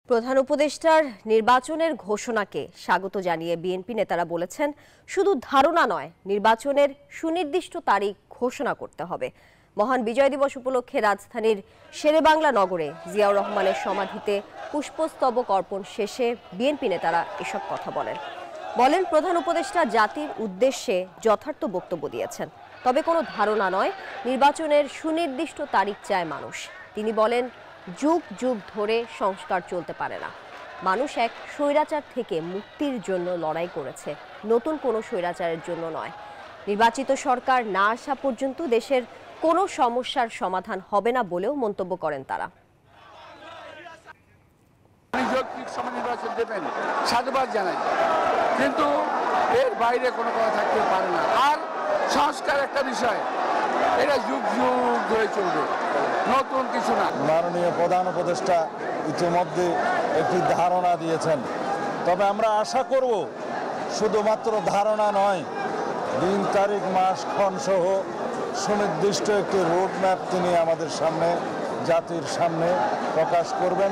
প্রধান উপদেষ্টার নির্বাচনের ঘোষণাকে স্বাগত জানিয়ে বিএনপি নেতারা বলেছেন, শুধু ধারণা নয়, নির্বাচনের সুনির্দিষ্ট তারিখ ঘোষণা করতে হবে। মহান বিজয় দিবস উপলক্ষে রাজধানীর শেরেবাংলা নগরে জিয়াউর রহমানের সমাধিতে পুষ্পস্তবক অর্পণ শেষে বিএনপি নেতারা এসব কথা বলেন প্রধান উপদেষ্টা জাতির উদ্দেশ্যে যথার্থ বক্তব্য দিয়েছেন, তবে কোনো ধারণা নয়, নির্বাচনের সুনির্দিষ্ট তারিখ চায় মানুষ। তিনি বলেন, যুগ যুগ ধরে সংস্কার চলতে পারে না। মানুষ এক স্বৈরাচার থেকে মুক্তির জন্য লড়াই করেছে, নতুন কোনো স্বৈরাচারের জন্য নয়। নির্বাচিত সরকার না আসা পর্যন্ত দেশের কোনো সমস্যার সমাধান হবে না বলেও মন্তব্য করেন তারা। নির্বাচন দেবেন সাধুবাদ জানাই, কিন্তু এর বাইরে কোনো কথা থাকতে পারে না। আর সংস্কার একটা বিষয়, এটা যুগ যুগ ধরে চলবে, নতুন কিছু না। মাননীয় প্রধান উপদেষ্টা ইতিমধ্যে একটি ধারণা দিয়েছেন, তবে আমরা আশা করব শুধুমাত্র ধারণা নয়, দিন তারিখ মাস ক্ষণ সহ সুনির্দিষ্ট একটি রোড ম্যাপ তিনি আমাদের সামনে, জাতির সামনে প্রকাশ করবেন।